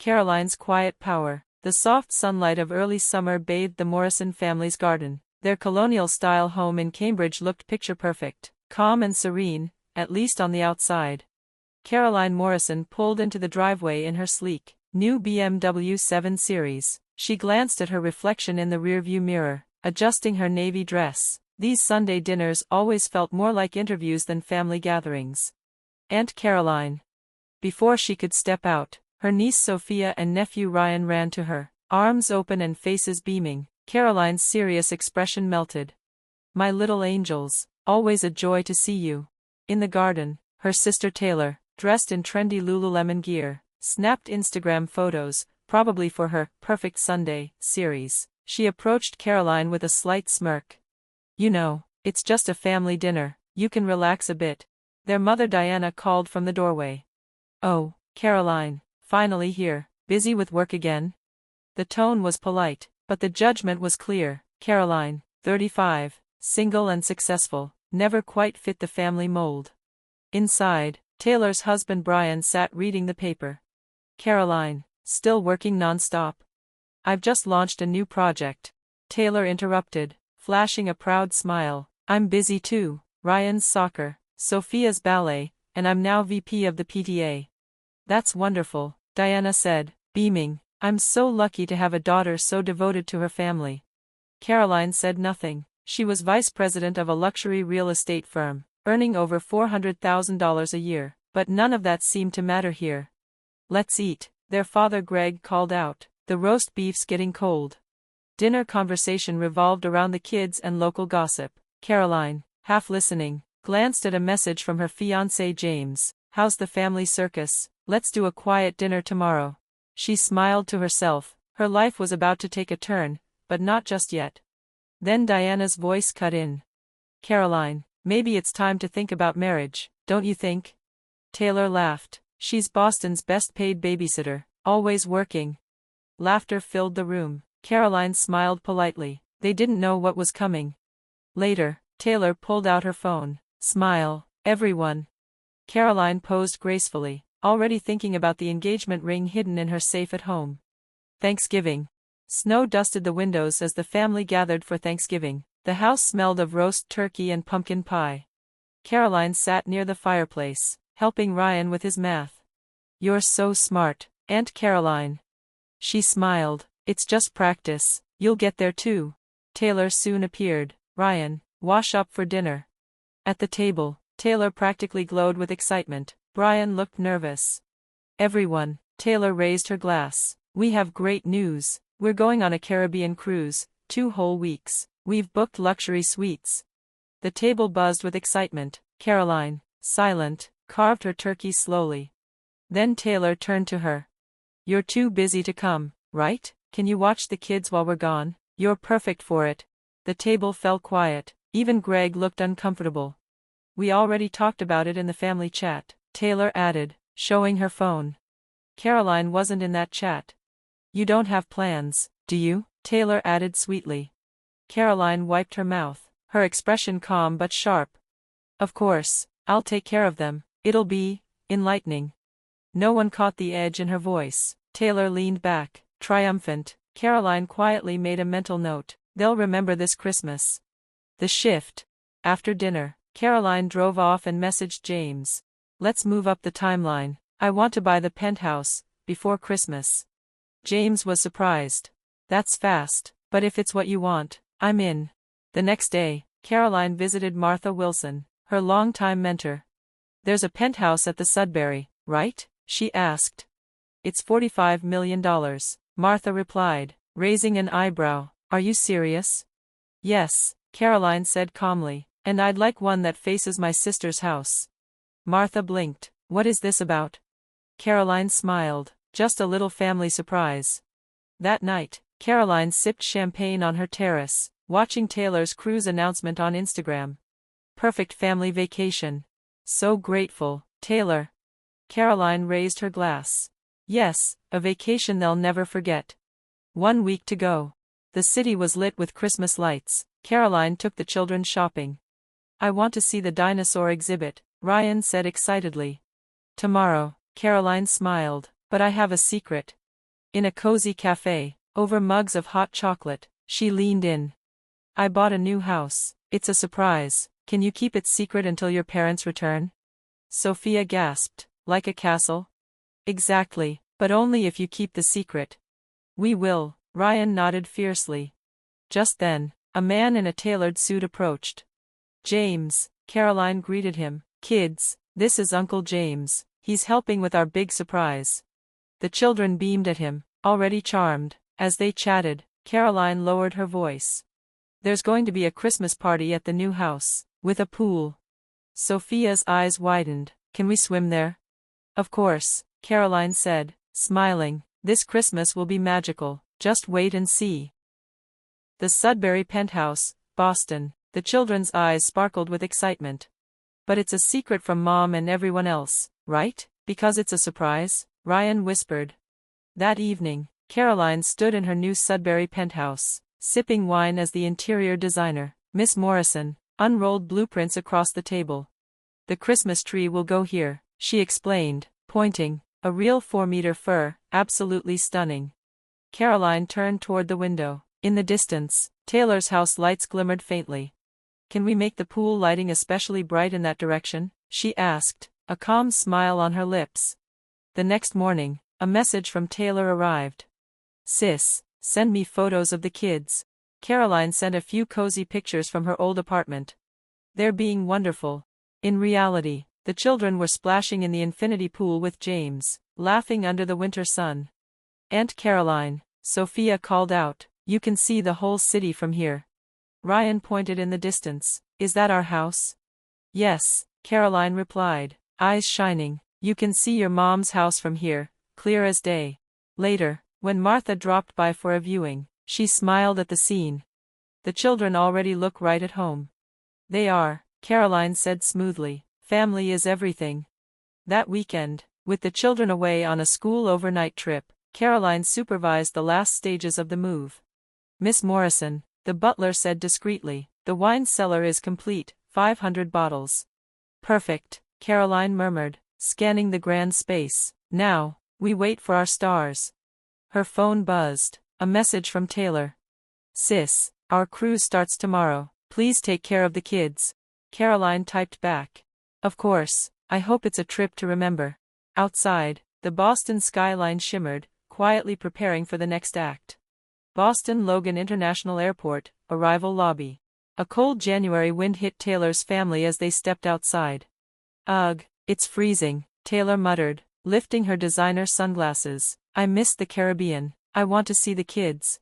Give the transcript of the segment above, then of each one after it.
Caroline's quiet power. The soft sunlight of early summer bathed the Morrison family's garden. Their colonial-style home in Cambridge looked picture-perfect, calm and serene, at least on the outside. Caroline Morrison pulled into the driveway in her sleek, new BMW 7 Series. She glanced at her reflection in the rearview mirror, adjusting her navy dress. These Sunday dinners always felt more like interviews than family gatherings. Aunt Caroline. Before she could step out, her niece Sophia and nephew Ryan ran to her, arms open and faces beaming. Caroline's serious expression melted. "My little angels, always a joy to see you." In the garden, her sister Taylor, dressed in trendy Lululemon gear, snapped Instagram photos, probably for her Perfect Sunday series. She approached Caroline with a slight smirk. "You know, it's just a family dinner, you can relax a bit." Their mother Diana called from the doorway. "Oh, Caroline, finally here, busy with work again?" The tone was polite, but the judgment was clear. Caroline, 35, single and successful, never quite fit the family mold. Inside, Taylor's husband Brian sat reading the paper. "Caroline, still working non-stop?" "I've just launched a new project," Taylor interrupted, flashing a proud smile. "I'm busy too, Ryan's soccer, Sophia's ballet, and I'm now VP of the PTA." "That's wonderful," Diana said, beaming. "I'm so lucky to have a daughter so devoted to her family." Caroline said nothing. She was vice president of a luxury real estate firm, earning over $400,000 a year, but none of that seemed to matter here. "Let's eat," their father Greg called out. "The roast beef's getting cold." Dinner conversation revolved around the kids and local gossip. Caroline, half listening, glanced at a message from her fiancé James. "How's the family circus? Let's do a quiet dinner tomorrow." She smiled to herself. Her life was about to take a turn, but not just yet. Then Diana's voice cut in. "Caroline, maybe it's time to think about marriage, don't you think?" Taylor laughed. "She's Boston's best-paid babysitter, always working." Laughter filled the room. Caroline smiled politely. They didn't know what was coming. Later, Taylor pulled out her phone. "Smile, everyone." Caroline posed gracefully, already thinking about the engagement ring hidden in her safe at home. Thanksgiving. Snow dusted the windows as the family gathered for Thanksgiving. The house smelled of roast turkey and pumpkin pie. Caroline sat near the fireplace, helping Ryan with his math. "You're so smart, Aunt Caroline." She smiled. "It's just practice, you'll get there too." Taylor soon appeared. "Ryan, wash up for dinner." At the table, Taylor practically glowed with excitement. Brian looked nervous. "Everyone," Taylor raised her glass. "We have great news. We're going on a Caribbean cruise, 2 whole weeks. We've booked luxury suites." The table buzzed with excitement. Caroline, silent, carved her turkey slowly. Then Taylor turned to her. "You're too busy to come, right? Can you watch the kids while we're gone? You're perfect for it." The table fell quiet. Even Greg looked uncomfortable. "We already talked about it in the family chat," Taylor added, showing her phone. Caroline wasn't in that chat. "You don't have plans, do you?" Taylor added sweetly. Caroline wiped her mouth, her expression calm but sharp. "Of course, I'll take care of them. It'll be enlightening." No one caught the edge in her voice. Taylor leaned back, triumphant. Caroline quietly made a mental note. They'll remember this Christmas. The shift. After dinner, Caroline drove off and messaged James. "Let's move up the timeline. I want to buy the penthouse before Christmas." James was surprised. "That's fast, but if it's what you want, I'm in." The next day, Caroline visited Martha Wilson, her longtime mentor. "There's a penthouse at the Sudbury, right?" she asked. "It's $45 million, Martha replied, raising an eyebrow. "Are you serious?" "Yes," Caroline said calmly, "and I'd like one that faces my sister's house." Martha blinked. "What is this about?" Caroline smiled. "Just a little family surprise." That night, Caroline sipped champagne on her terrace, watching Taylor's cruise announcement on Instagram. "Perfect family vacation. So grateful, Taylor." Caroline raised her glass. "Yes, a vacation they'll never forget." 1 week to go. The city was lit with Christmas lights. Caroline took the children shopping. "I want to see the dinosaur exhibit," Ryan said excitedly. "Tomorrow," Caroline smiled, "but I have a secret." In a cozy cafe, over mugs of hot chocolate, she leaned in. I bought a new house. It's a surprise. Can you keep it secret until your parents return? Sophia gasped. Like a castle? Exactly, but only if you keep the secret. We will, Ryan nodded fiercely. Just then, a man in a tailored suit approached. James, Caroline greeted him. Kids, this is Uncle James. He's helping with our big surprise. The children beamed at him, already charmed. As they chatted, Caroline lowered her voice. There's going to be a Christmas party at the new house, with a pool. Sophia's eyes widened. Can we swim there? Of course, Caroline said, smiling. This Christmas will be magical. Just wait and see. The Sudbury penthouse, Boston. The children's eyes sparkled with excitement. But it's a secret from Mom and everyone else, right? Because it's a surprise, Ryan whispered. That evening, Caroline stood in her new Sudbury penthouse, sipping wine as the interior designer, Miss Morrison, unrolled blueprints across the table. The Christmas tree will go here, she explained, pointing. A real 4-meter fir, absolutely stunning. Caroline turned toward the window. In the distance, Taylor's house lights glimmered faintly. Can we make the pool lighting especially bright in that direction? She asked, a calm smile on her lips. The next morning, a message from Taylor arrived. Sis, send me photos of the kids. Caroline sent a few cozy pictures from her old apartment. They're being wonderful. In reality, the children were splashing in the infinity pool with James, laughing under the winter sun. Aunt Caroline, Sophia called out, you can see the whole city from here. Ryan pointed in the distance. Is that our house? Yes, Caroline replied, eyes shining. You can see your mom's house from here, clear as day. Later, when Martha dropped by for a viewing, she smiled at the scene. The children already look right at home. They are, Caroline said smoothly. Family is everything. That weekend, with the children away on a school overnight trip, Caroline supervised the last stages of the move. Miss Morrison, the butler said discreetly, the wine cellar is complete, 500 bottles. Perfect, Caroline murmured, scanning the grand space. Now, we wait for our stars. Her phone buzzed, a message from Taylor. Sis, our cruise starts tomorrow. Please take care of the kids. Caroline typed back. Of course, I hope it's a trip to remember. Outside, the Boston skyline shimmered, quietly preparing for the next act. Boston Logan International Airport, arrival lobby. A cold January wind hit Taylor's family as they stepped outside. Ugh, it's freezing, Taylor muttered, lifting her designer sunglasses. I miss the Caribbean. I want to see the kids.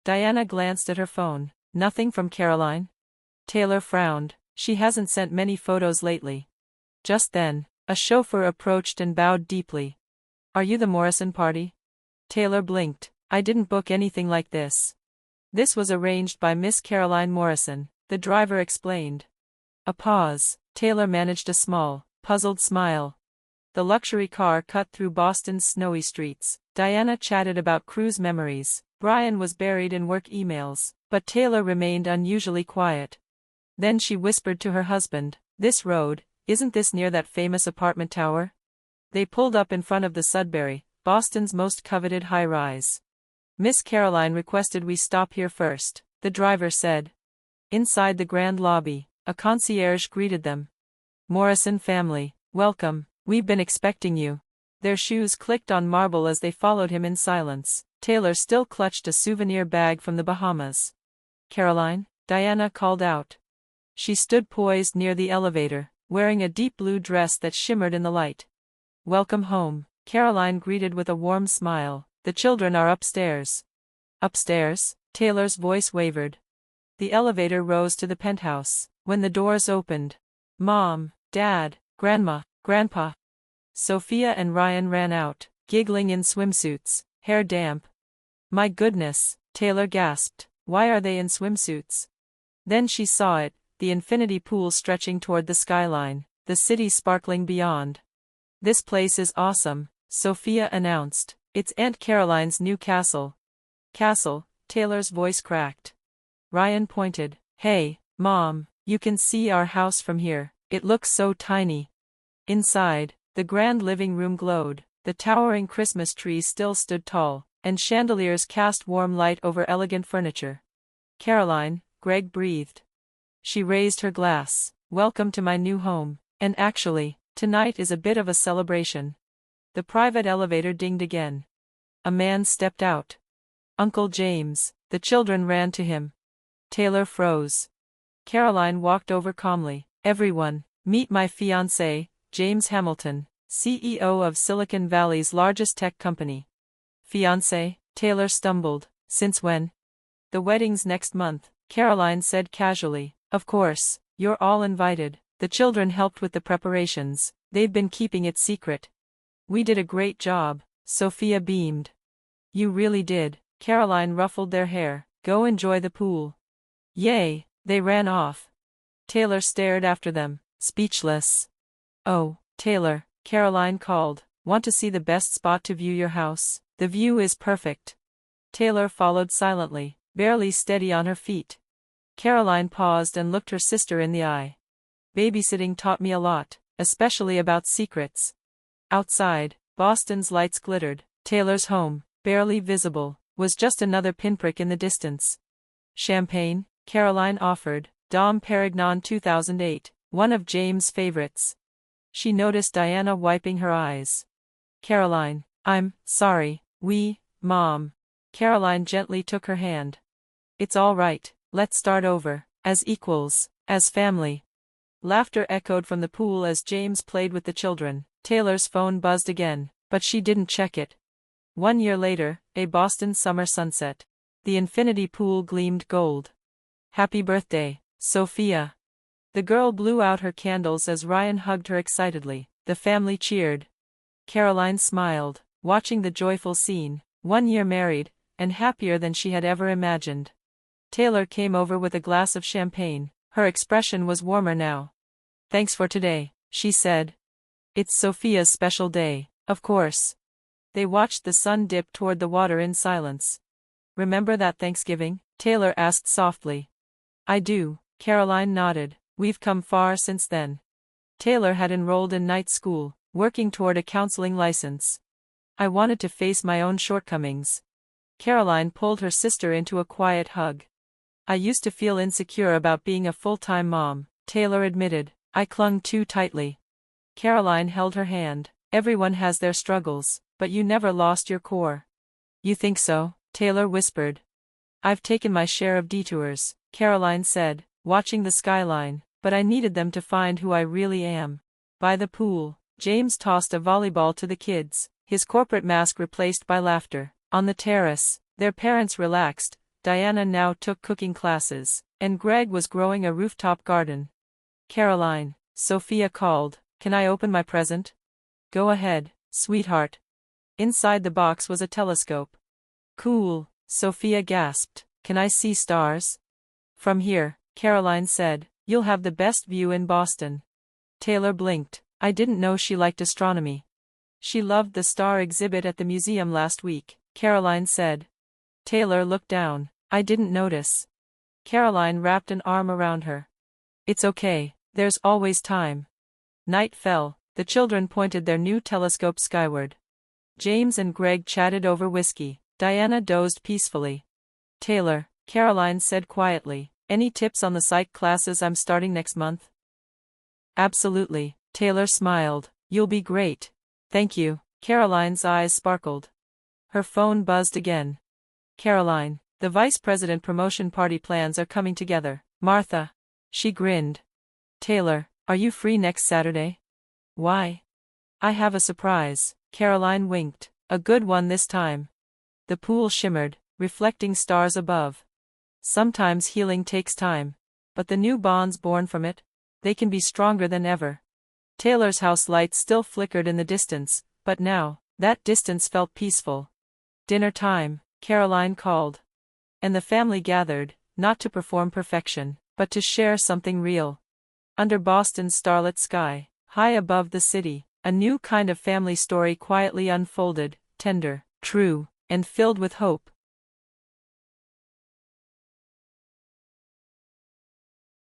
Diana glanced at her phone. Nothing from Caroline? Taylor frowned. She hasn't sent many photos lately. Just then, a chauffeur approached and bowed deeply. Are you the Morrison party? Taylor blinked. I didn't book anything like this. This was arranged by Miss Caroline Morrison, the driver explained. A pause. Taylor managed a small, puzzled smile. The luxury car cut through Boston's snowy streets. Diana chatted about cruise memories. Brian was buried in work emails, but Taylor remained unusually quiet. Then she whispered to her husband, this road, isn't this near that famous apartment tower? They pulled up in front of the Sudbury, Boston's most coveted high-rise. Miss Caroline requested we stop here first, the driver said. Inside the grand lobby, a concierge greeted them. Morrison family, welcome, we've been expecting you. Their shoes clicked on marble as they followed him in silence. Taylor still clutched a souvenir bag from the Bahamas. Caroline, Diana called out. She stood poised near the elevator, wearing a deep blue dress that shimmered in the light. Welcome home, Caroline greeted with a warm smile. The children are upstairs. Upstairs? Taylor's voice wavered. The elevator rose to the penthouse. When the doors opened, Mom, Dad, Grandma, Grandpa. Sophia and Ryan ran out, giggling in swimsuits, hair damp. My goodness, Taylor gasped. Why are they in swimsuits? Then she saw it, the infinity pool stretching toward the skyline, the city sparkling beyond. This place is awesome, Sophia announced. It's Aunt Caroline's new castle. Castle, Taylor's voice cracked. Ryan pointed. Hey, Mom, you can see our house from here. It looks so tiny. Inside, the grand living room glowed. The towering Christmas tree still stood tall, and chandeliers cast warm light over elegant furniture. "Caroline," Greg breathed. She raised her glass. "Welcome to my new home, and actually, tonight is a bit of a celebration." The private elevator dinged again. A man stepped out. "Uncle James." The children ran to him. Taylor froze. Caroline walked over calmly. "Everyone, meet my fiancé, James Hamilton, CEO of Silicon Valley's largest tech company." "Fiancé?" Taylor stumbled. "Since when?" "The wedding's next month," Caroline said casually. "Of course, you're all invited." The children helped with the preparations. They've been keeping it secret. "We did a great job," Sophia beamed. "You really did." Caroline ruffled their hair. "Go enjoy the pool." "Yay." They ran off. Taylor stared after them, speechless. "Oh, Taylor," Caroline called. "Want to see the best spot to view your house? The view is perfect." Taylor followed silently, barely steady on her feet. Caroline paused and looked her sister in the eye. "Babysitting taught me a lot, especially about secrets." Outside, Boston's lights glittered. Taylor's home, barely visible, was just another pinprick in the distance. "Champagne?" Caroline offered. Dom Perignon 2008, one of James' favorites. She noticed Diana wiping her eyes. "Caroline, I'm sorry, Mom." Caroline gently took her hand. "It's all right, let's start over, as equals, as family." Laughter echoed from the pool as James played with the children. Taylor's phone buzzed again, but she didn't check it. 1 year later, a Boston summer sunset. The infinity pool gleamed gold. "Happy birthday, Sophia." The girl blew out her candles as Ryan hugged her excitedly. The family cheered. Caroline smiled, watching the joyful scene. 1 year married, and happier than she had ever imagined. Taylor came over with a glass of champagne. Her expression was warmer now. "Thanks for today," she said. "It's Sophia's special day, of course." They watched the sun dip toward the water in silence. "Remember that Thanksgiving?" Taylor asked softly. "I do," Caroline nodded. "We've come far since then." Taylor had enrolled in night school, working toward a counseling license. "I wanted to face my own shortcomings." Caroline pulled her sister into a quiet hug. "I used to feel insecure about being a full-time mom," Taylor admitted. "I clung too tightly." Caroline held her hand. "Everyone has their struggles, but you never lost your core." "You think so?" Taylor whispered. "I've taken my share of detours," Caroline said, watching the skyline, "but I needed them to find who I really am." By the pool, James tossed a volleyball to the kids, his corporate mask replaced by laughter. On the terrace, their parents relaxed. Diana now took cooking classes, and Greg was growing a rooftop garden. "Caroline," Sophia called, "can I open my present?" "Go ahead, sweetheart." Inside the box was a telescope. "Cool," Sophia gasped. "Can I see stars?" "From here," Caroline said, "you'll have the best view in Boston." Taylor blinked. "I didn't know she liked astronomy." "She loved the star exhibit at the museum last week," Caroline said. Taylor looked down. "I didn't notice." Caroline wrapped an arm around her. "It's okay, there's always time." Night fell. The children pointed their new telescope skyward. James and Greg chatted over whiskey. Diana dozed peacefully. "Taylor," Caroline said quietly, "any tips on the psych classes I'm starting next month?" "Absolutely," Taylor smiled. "You'll be great." "Thank you." Caroline's eyes sparkled. Her phone buzzed again. "Caroline, the vice president promotion party plans are coming together. Martha." She grinned. "Taylor, are you free next Saturday?" "Why?" "I have a surprise." Caroline winked. "A good one this time." The pool shimmered, reflecting stars above. Sometimes healing takes time. But the new bonds born from it? They can be stronger than ever. Taylor's house lights still flickered in the distance, but now, that distance felt peaceful. "Dinner time," Caroline called. And the family gathered, not to perform perfection, but to share something real. Under Boston's starlit sky, high above the city, a new kind of family story quietly unfolded, tender, true, and filled with hope.